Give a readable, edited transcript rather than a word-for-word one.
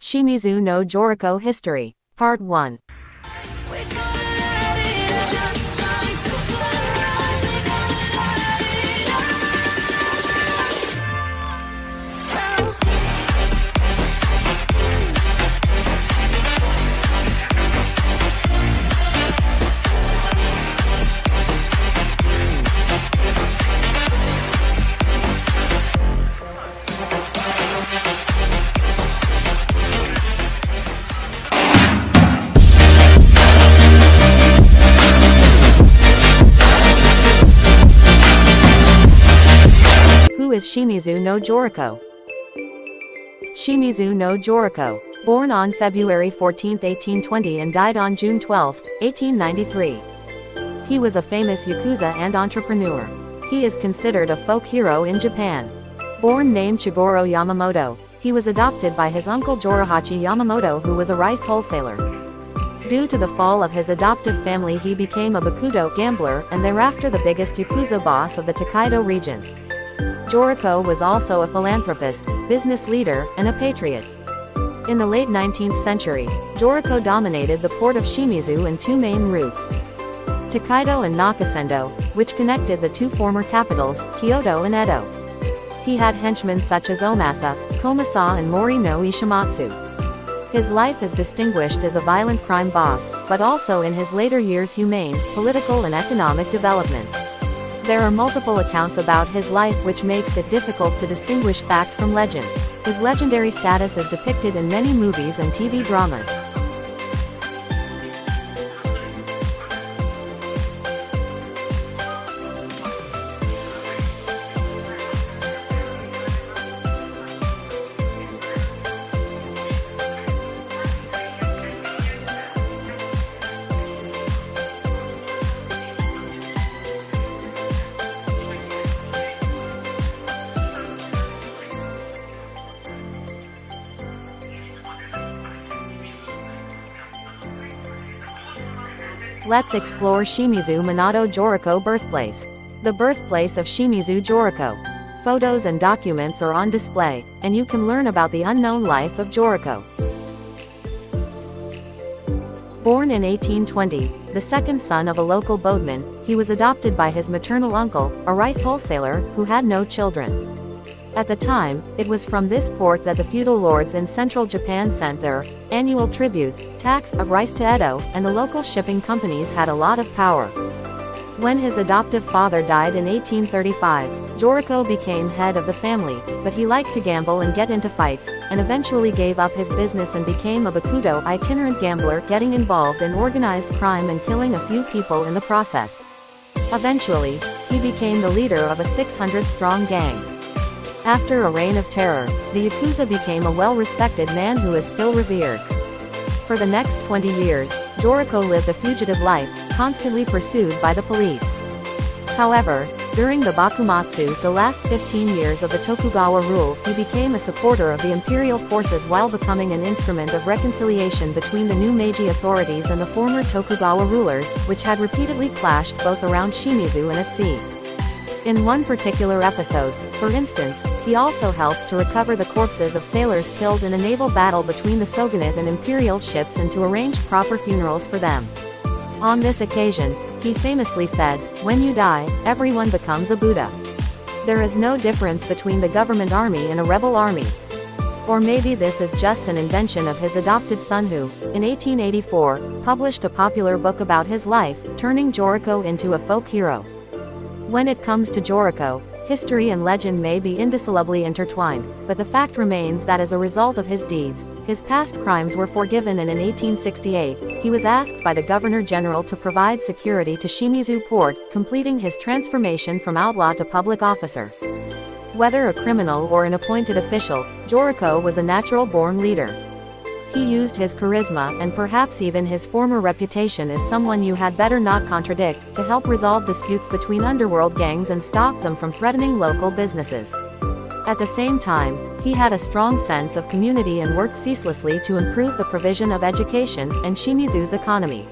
Shimizu no Jirocho History. Part 1. Who is Shimizu no Jirocho? Shimizu no Jirocho, born on February 14, 1820 and died on June 12, 1893. He was a famous yakuza and entrepreneur. He is considered a folk hero in Japan. Born Name Chōgorō Yamamoto, he was adopted by his uncle Jirohachi Yamamoto, who was a rice wholesaler. Due to the fall of his adoptive family, he became a bakuto gambler and thereafter the biggest yakuza boss of the Tōkaidō region. Jirocho was also a philanthropist, business leader, and a patriot. In the late 19th century, Jirocho dominated the port of Shimizu in two main routes: Tōkaidō and Nakasendō, which connected the two former capitals, Kyoto and Edo. He had henchmen such as Omasa, Komasa and Mori no Ishimatsu. His life is distinguished as a violent crime boss, but also in his later years humane, political and economic development. There are multiple accounts about his life which makes it difficult to distinguish fact from legend. His legendary status is depicted in many movies and TV dramas. Let's explore Shimizu Minato Jirocho birthplace. The birthplace of Shimizu Jirocho. Photos and documents are on display, and you can learn about the unknown life of Jirocho. Born in 1820, the second son of a local boatman, he was adopted by his maternal uncle, a rice wholesaler, who had no children. At the time, it was from this port that the feudal lords in central Japan sent their annual tribute, tax, of rice to Edo, and the local shipping companies had a lot of power. When his adoptive father died in 1835, Jirocho became head of the family, but he liked to gamble and get into fights, and eventually gave up his business and became a bakuto itinerant gambler, getting involved in organized crime and killing a few people in the process. Eventually, he became the leader of a 600-strong gang. After a reign of terror, the yakuza became a well-respected man who is still revered. For the next 20 years, Jirocho lived a fugitive life, constantly pursued by the police. However, during the Bakumatsu, the last 15 years of the Tokugawa rule, he became a supporter of the imperial forces while becoming an instrument of reconciliation between the new Meiji authorities and the former Tokugawa rulers, which had repeatedly clashed both around Shimizu and at sea. In one particular episode, for instance, he also helped to recover the corpses of sailors killed in a naval battle between the shogunate and imperial ships and to arrange proper funerals for them. On this occasion, he famously said, "When you die, everyone becomes a Buddha. There is no difference between the government army and a rebel army." Or maybe this is just an invention of his adopted son who, in 1884, published a popular book about his life, turning Jirocho into a folk hero. When it comes to Jirocho, history and legend may be indissolubly intertwined, but the fact remains that as a result of his deeds, his past crimes were forgiven, and in 1868, he was asked by the Governor-General to provide security to Shimizu port, completing his transformation from outlaw to public officer. Whether a criminal or an appointed official, Jirocho was a natural-born leader. He used his charisma and perhaps even his former reputation as someone you had better not contradict, to help resolve disputes between underworld gangs and stop them from threatening local businesses. At the same time, he had a strong sense of community and worked ceaselessly to improve the provision of education and Shimizu's economy.